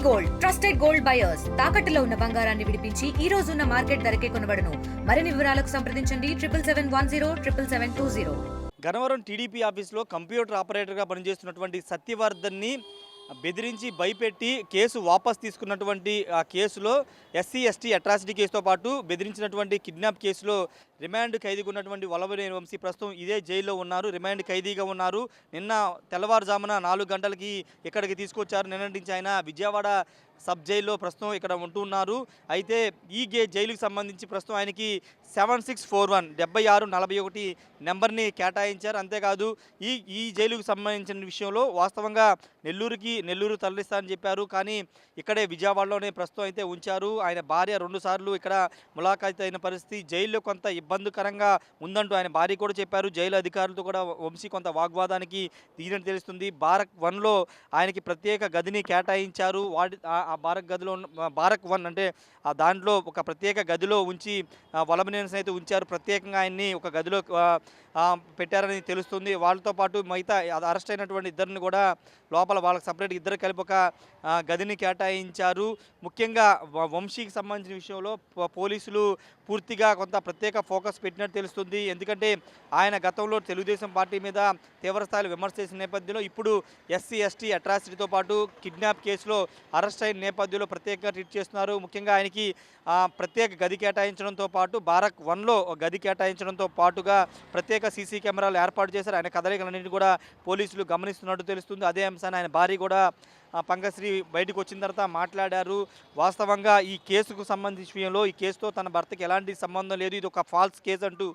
Gold trusted gold buyers తాకట్టులో ఉన్న బంగారాన్ని విడిపించి ఈ రోజు ఉన్న మార్కెట్ ధరకే కొనబడును. మరిన్ని వివరాలకు సంప్రదించండి 7771077220. గన్నవరం టీడీపీ ఆఫీస్లో కంప్యూటర్ ఆపరేటర్గా పనిచేస్తున్నటువంటి సత్యవర్ధన్ని బెదిరించి భయపెట్టి కేసు వాపస్ తీసుకున్నటువంటి ఆ కేసులో ఎస్సీ ఎస్టీ అట్రాసిటీ కేసుతో పాటు బెదిరించినటువంటి కిడ్నాప్ కేసులో రిమాండ్ ఖైదీగా ఉన్నటువంటి వల్లభనేని వంశీ ప్రస్తుతం ఇదే జైల్లో ఉన్నారు. రిమాండ్ ఖైదీగా ఉన్నారు. నిన్న తెల్లవారుజామున 4 గంటలకి ఇక్కడికి తీసుకొచ్చారు. నిన్న నుంచి ఆయన విజయవాడ సబ్ జైల్లో ప్రస్తుతం ఇక్కడ ఉంటున్నారు. అయితే ఈ జైలుకి సంబంధించి ప్రస్తుతం ఆయనకి 7641 7641 నెంబర్ని కేటాయించారు. అంతేకాదు ఈ జైలుకు సంబంధించిన విషయంలో వాస్తవంగా నెల్లూరు తరలిస్తారని చెప్పారు. కానీ ఇక్కడే విజయవాడలోనే ప్రస్తుతం అయితే ఉంచారు. ఆయన భార్య 2 సార్లు ఇక్కడ ములాఖాత్ అయిన పరిస్థితి, జైల్లో కొంత ఇబ్బందికరంగా ఉందంటూ ఆయన భార్య కూడా చెప్పారు. జైలు అధికారులతో కూడా వంశీ కొంత వాగ్వాదానికి దిగినట్టు తెలుస్తుంది. బారక్ 1లో ఆయనకి ప్రత్యేక గదిని కేటాయించారు. ఆ బారక్ గదిలో బారక్ 1 అంటే దాంట్లో ఒక ప్రత్యేక గదిలో ఉంచి వల్లభనేని అయితే ఉంచారు. ప్రత్యేకంగా ఆయన్ని ఒక గదిలో పెట్టారని తెలుస్తుంది. వాళ్ళతో పాటు మిగతా అరెస్ట్ అయినటువంటి ఇద్దరిని కూడా లోపల వాళ్ళకి సపరేట్ ఇద్దరు కలిపి ఒక గదిని కేటాయించారు. ముఖ్యంగా వంశీకి సంబంధించిన విషయంలో పోలీసులు పూర్తిగా కొంత ప్రత్యేక ఫోకస్ పెట్టినట్టు తెలుస్తుంది. ఎందుకంటే ఆయన గతంలో తెలుగుదేశం పార్టీ మీద తీవ్రస్థాయిలో విమర్శ చేసిన నేపథ్యంలో ఇప్పుడు ఎస్సీ ఎస్టీ అట్రాసిటీతో పాటు కిడ్నాప్ కేసులో అరెస్ట్ అయిన నేపథ్యంలో ప్రత్యేకంగా ట్రీట్ చేస్తున్నారు. ముఖ్యంగా ఆయనకి ప్రత్యేక గది కేటాయించడంతో పాటు బారక్ 1లో గది కేటాయించడంతో పాటుగా ప్రత్యేక సీసీ కెమెరాలు ఏర్పాటు చేశారు. ఆయన కదలికలన్నింటినీ కూడా పోలీసులు గమనిస్తున్నట్టు తెలుస్తుంది. అదే అంశాన్ని ఆయన భార్య కూడా పంకశ్రీ బయటకు వచ్చిన తర్వాత మాట్లాడారు. వాస్తవంగా ఈ కేసుకు సంబంధించిన విషయంలో ఈ కేసుతో తన భర్తకి ఎలాంటి సంబంధం లేదు, ఇది ఒక ఫాల్స్ కేసు అంటూ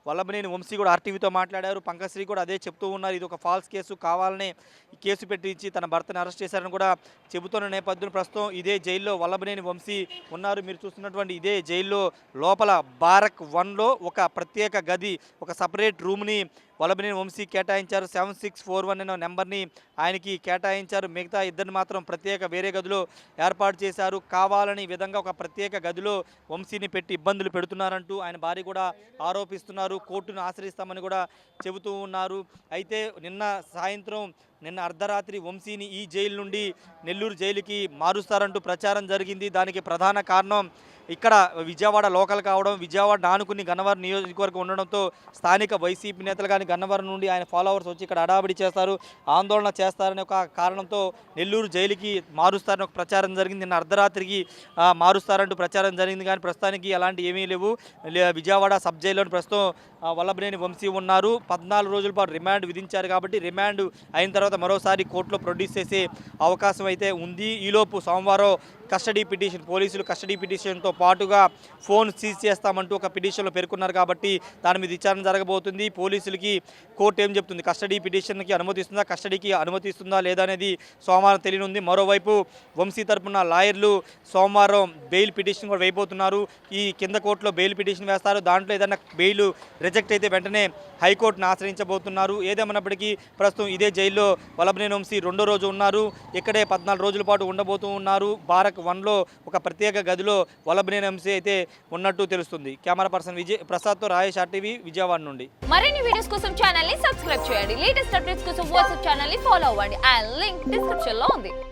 వల్లభనేని వంశీ కూడా ఆర్టీవీతో మాట్లాడారు. పంకశ్రీ కూడా అదే చెప్తూ ఉన్నారు. ఇది ఒక ఫాల్స్ కేసు, కావాలనే ఈ కేసు పెట్టించి తన భర్తను అరెస్ట్ చేశారని కూడా చెబుతున్న నేపథ్యంలో ప్రస్తుతం ఇదే జైల్లో వల్లభనేని వంశీ ఉన్నారు. మీరు చూస్తున్నటువంటి ఇదే జైల్లో లోపల బారక్ 1లో ఒక ప్రత్యేక గది, ఒక సపరేట్ రూమ్ని వల్లభనేని వంశీ కేటాయించారు. 7641 అనే నెంబర్ని ఆయనకి కేటాయించారు. మిగతా ఇద్దరిని మాత్రం ప్రత్యేక వేరే గదిలో ఏర్పాటు చేశారు. కావాలని ఈ విధంగా ఒక ప్రత్యేక గదిలో వంశీని పెట్టి ఇబ్బందులు పెడుతున్నారంటూ ఆయన భార్య కూడా ఆరోపిస్తున్నారు. కోర్టును ఆశ్రయిస్తామని కూడా చెబుతూ ఉన్నారు. అయితే నిన్న అర్ధరాత్రి వంశీని ఈ జైలు నుండి నెల్లూరు జైలుకి మారుస్తారంటూ ప్రచారం జరిగింది. దానికి ప్రధాన కారణం ఇక్కడ విజయవాడ లోకల్ కావడం, విజయవాడ ఆనుకుని గన్నవరం నియోజకవర్గం ఉండడంతో స్థానిక వైసీపీ నేతలు కానీ గన్నవరం నుండి ఆయన ఫాలోవర్స్ వచ్చి ఇక్కడ హడావిడి చేస్తారు, ఆందోళన చేస్తారనే ఒక కారణంతో నెల్లూరు జైలుకి మారుస్తారని ఒక ప్రచారం జరిగింది. నిన్న అర్ధరాత్రికి మారుస్తారంటూ ప్రచారం జరిగింది. కానీ ప్రస్తుతానికి అలాంటి ఏమీ లేవు. విజయవాడ సబ్ జైల్లోని ప్రస్తుతం వల్లభనేని వంశీ ఉన్నారు. 14 రోజుల పాటు రిమాండ్ విధించారు. కాబట్టి రిమాండ్ అయిన తర్వాత మరోసారి కోర్టులో ప్రొడ్యూస్ చేసే అవకాశం అయితే ఉంది. ఈలోపు సోమవారం కస్టడీ పిటిషన్, పోలీసులు కస్టడీ పిటిషన్తో పాటుగా ఫోన్ సీజ్ చేస్తామంటూ ఒక పిటిషన్లో పేర్కొన్నారు. కాబట్టి దాని మీద విచారణ జరగబోతుంది. పోలీసులకి కోర్టు ఏం చెప్తుంది, కస్టడీ పిటిషన్కి అనుమతిస్తుందా, కస్టడీకి అనుమతిస్తుందా లేదా అనేది సోమవారం తెలియనుంది. మరోవైపు వంశీ తరపున లాయర్లు సోమవారం బెయిల్ పిటిషన్ కూడా వేయబోతున్నారు. ఈ కింద కోర్టులో బెయిల్ పిటిషన్ వేస్తారు. దాంట్లో ఏదైనా బెయిల్ రిజెక్ట్ అయితే వెంటనే హైకోర్టును ఆశ్రయించబోతున్నారు. ఏదేమన్నప్పటికీ ప్రస్తుతం ఇదే జైల్లో వల్లభనేని వంశీ 2వ రోజు ఉన్నారు. ఇక్కడే 14 రోజుల పాటు ఉండబోతూ ఉన్నారు. బారక్ 1లో ఒక ప్రత్యేక గదిలో వల్లభనేని వంశీ అయితే ఉన్నట్టు తెలుస్తుంది. Camera person ప్రసాద్తో Rayesh, RTV, Vijayawada నుండి. మరిన్ని వీడియోస్ కోసం ఛానల్ ని సబ్స్క్రైబ్ చేయండి. లేటెస్ట్ అప్డేట్స్ కోసం వాట్సాప్ ఛానల్ ని ఫాలో అవ్వండి. ఆ లింక్ డిస్క్రిప్షన్ లో ఉంది.